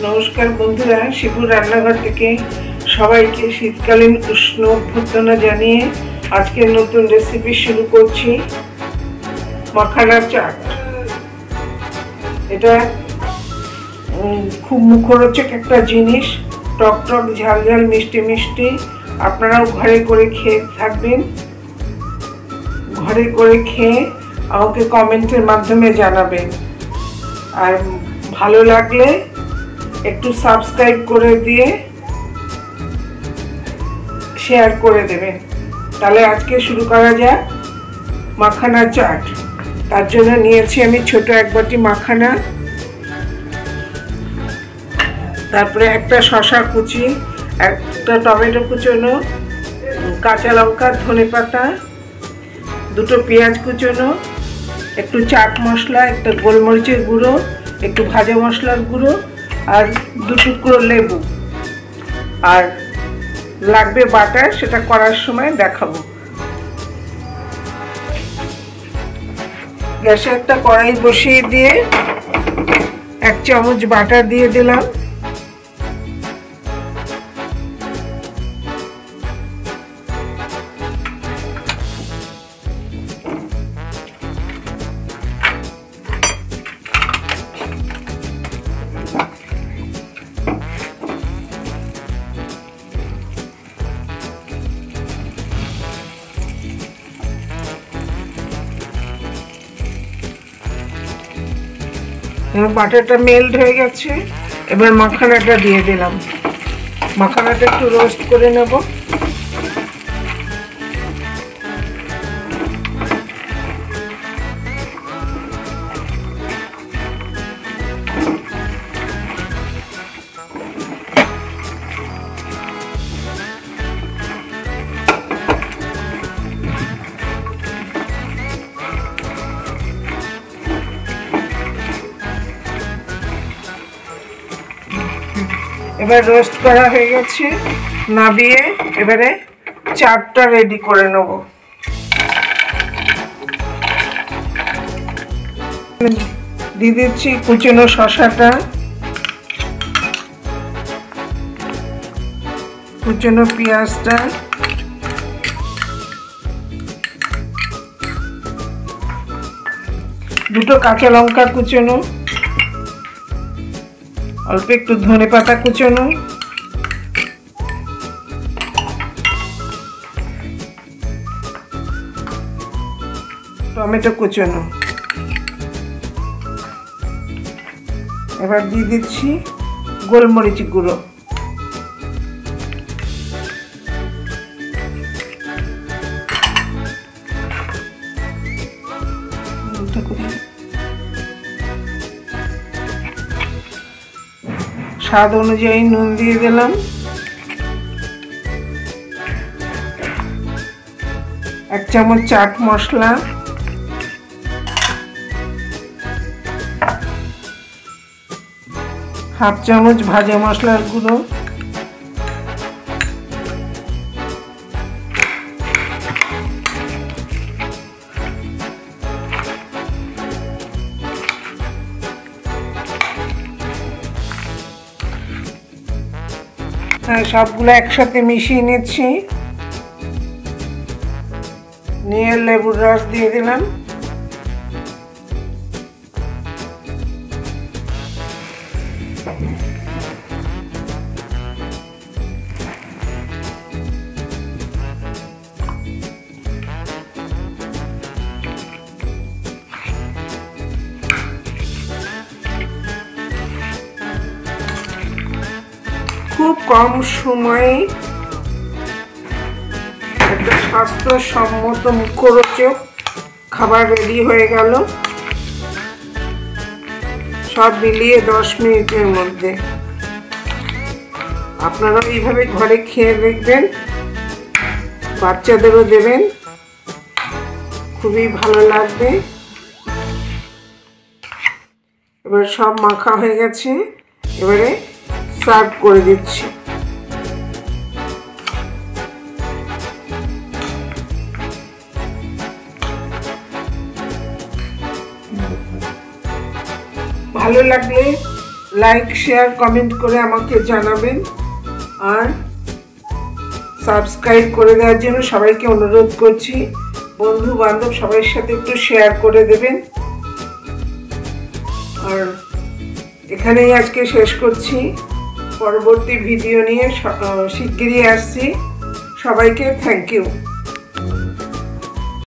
নমস্কার বন্ধুরা, শিবুর রান্নাঘর থেকে সবাইকে শীতকালীন উষ্ণ অভ্যর্থনা জানিয়ে আজকের নতুন রেসিপি শুরু করছি। মাখানা চাট। এটা খুব মুখরোচক একটা জিনিস, টক টক ঝাল ঝাল মিষ্টি মিষ্টি। আপনারাও ঘরে করে খেয়ে থাকবেন। ঘরে করে খেয়ে আমাকে কমেন্টের মাধ্যমে জানাবেন। আর ভালো লাগলে একটু সাবস্ক্রাইব করে দিয়ে শেয়ার করে দেবেন। তাহলে আজকে শুরু করা যাক মাখানা চাট। তার জন্য নিয়েছি আমি ছোট এক বাটি মাখানা, তারপরে একটা শসা কুচি, একটা টমেটো কুচোনো, কাঁচা লঙ্কা, ধনেপাতা, দুটো পেঁয়াজ কুচোনো, একটু চাট মশলা, একটা গোলমরিচের গুঁড়ো, একটু ভাজা মশলার গুঁড়ো, আর দু টুকরো লেবু। আর লাগবে বাটার, সেটা করার সময় দেখাবো। গ্যাসে একটা কড়াই বসিয়ে দিয়ে 1 চামচ বাটার দিয়ে দিলাম। বাটারটা মেল্ট হয়ে গেছে, এবার মাখানাটা দিয়ে দিলাম। মাখানাটা একটু রোস্ট করে নেব। এবার রোস্ট করা হয়ে গেছে, নামিয়ে এবারে চাটটা রেডি করে নেব। দিয়ে দিচ্ছি কুচনো শসাটা, কুচনো পেঁয়াজটা, দুটো কাঁচা লঙ্কা কুচনো, অল্প একটু ধনেপাতা কুচনো, টমেটো কুচনো। এবার দিয়ে দিচ্ছি গোলমরিচ গুঁড়ো, স্বাদ অনুযায়ী নুন দিয়ে দিলাম, 1 চামচ চাট মশলা, হাফ চামচ ভাজা মশলার গুঁড়ো, সবগুলো একসাথে মিশিয়ে নিচ্ছি। নিয়ে লেবুর রস দিয়ে দিলাম। খুব কম সময়ে একটা স্বাস্থ্যসম্মত মুখরোচক খাবার রেডি হয়ে গেল, সব মিলিয়ে 10 মিনিটের মধ্যে। আপনারা এইভাবে ঘরে খেয়ে দেখবেন, বাচ্চাদেরও দেবেন, খুবই ভালো লাগবে। এবার সব মাখা হয়ে গেছে, এবারে সার্ভ করে দিচ্ছি। ভালো লাগলে লাইক শেয়ার কমেন্ট করে আমাকে জানাবেন আর সাবস্ক্রাইব করে দেওয়ার জন্য সবাইকে অনুরোধ করছি। বন্ধু বান্ধব সবার সাথে একটু শেয়ার করে দেবেন। আর এখানেই আজকে শেষ করছি। পরবর্তী ভিডিও নিয়ে শিগগিরই আসছি। সবাইকে থ্যাংক ইউ।